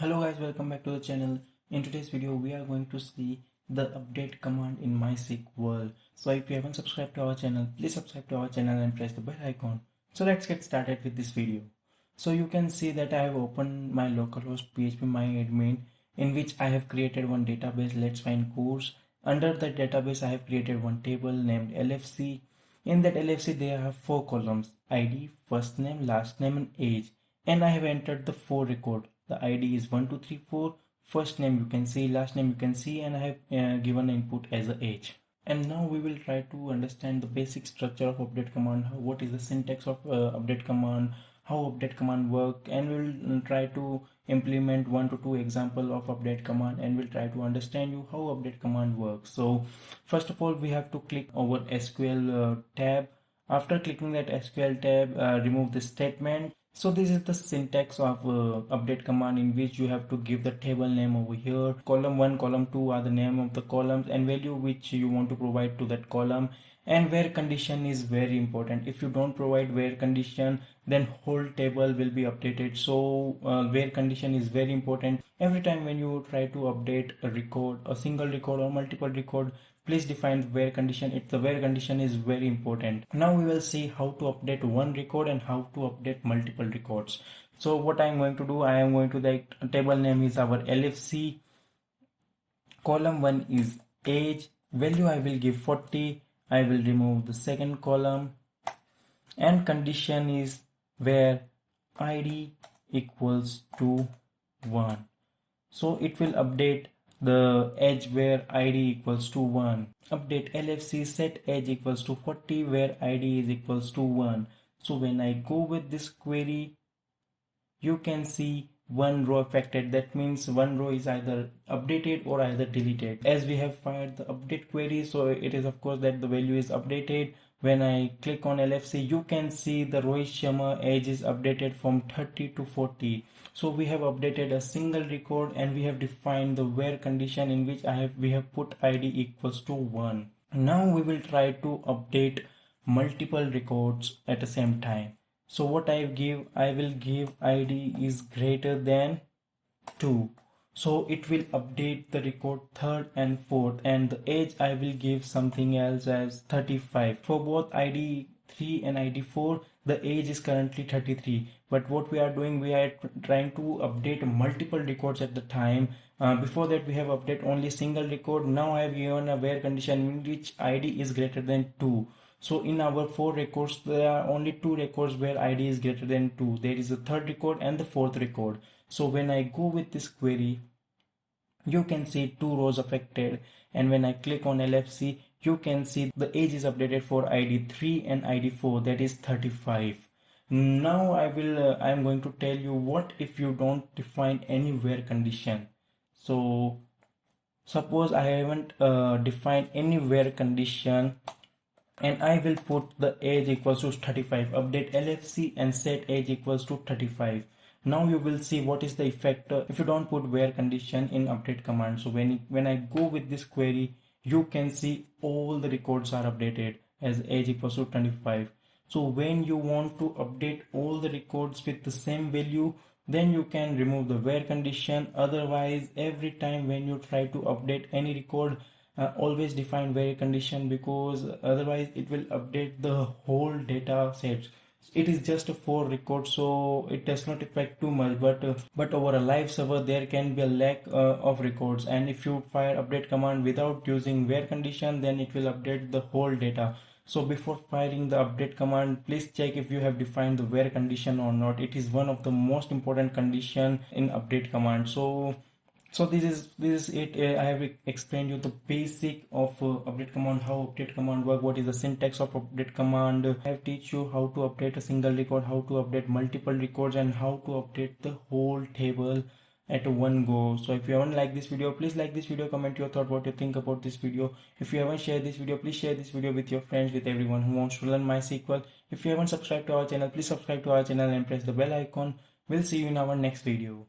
Hello guys, welcome back to the channel. In today's video we are going to see the update command in MySQL. So if you haven't subscribed to our channel, please subscribe to our channel and press the bell icon. So let's get started with this video. So you can see that I have opened my localhost phpMyAdmin, in which I have created one database, Letsfindcourse. Under that database I have created one table named LFC. In that LFC there are 4 columns: ID, first name, last name and age. And I have entered the 4 record. The ID is 1234, first name you can see, last name you can see, and I have given input as a age. And now we will try to understand the basic structure of update command, what is the syntax of update command, how update command work, and we will try to implement 1 to 2 example of update command, and we'll try to understand you how update command works. So first of all we have to click over SQL tab. After clicking that SQL tab, remove the statement. So this is the syntax of update command, in which you have to give the table name over here. Column 1, column 2 are the name of the columns and value which you want to provide to that column. And where condition is very important. If you don't provide where condition, then whole table will be updated. So where condition is very important. Every time when you try to update a record, a single record or multiple record, please define the where condition. The where condition is very important. Now we will see how to update one record and how to update multiple records. So what I am going to do, I am going to, the table name is our LFC. Column 1 is age. Value I will give 40. I will remove the second column, and condition is where ID equals to 1. So it will update the age where ID equals to 1. Update LFC, set age equals to 40 where ID is equals to 1. So when I go with this query, you can see one row affected. That means one row is either updated or either deleted. As we have fired the update query, so it is of course that the value is updated. When I click on LFC, you can see the Rohit Sharma age is updated from 30 to 40. So we have updated a single record, and we have defined the where condition, in which we have put ID equals to 1. Now we will try to update multiple records at the same time. So what I will give ID is greater than 2. So it will update the record 3rd and 4th, and the age I will give something else as 35. For both ID 3 and ID 4, the age is currently 33. But what we are doing, we are trying to update multiple records at the time. Before that we have updated only single record. Now I have given a where condition in which ID is greater than 2. So in our 4 records, there are only 2 records where ID is greater than 2. There is a 3rd record and the 4th record. So when I go with this query, you can see 2 rows affected. And when I click on LFC, you can see the age is updated for ID 3 and ID 4, that is 35. Now I am going to tell you what if you don't define any where condition. So suppose I haven't defined any where condition, and I will put the age equals to 35. Update LFC and set age equals to 35. Now you will see what is the effect if you don't put where condition in update command. So when I go with this query, you can see all the records are updated as age equals to 25. So when you want to update all the records with the same value, then you can remove the where condition. Otherwise, every time when you try to update any record, always define where condition, because otherwise it will update the whole data set. It is just a 4 record, so it does not affect too much, but over a live server there can be a lack of records, and if you fire update command without using where condition, then it will update the whole data. So before firing the update command, please check if you have defined the where condition or not. It is one of the most important condition in update command. So this is it. I have explained you the basic of update command, how update command work, what is the syntax of update command. I have teach you how to update a single record, how to update multiple records, and how to update the whole table at one go. So if you haven't liked this video, please like this video, comment your thought, what you think about this video. If you haven't shared this video, please share this video with your friends, with everyone who wants to learn MySQL. If you haven't subscribed to our channel, please subscribe to our channel and press the bell icon. We'll see you in our next video.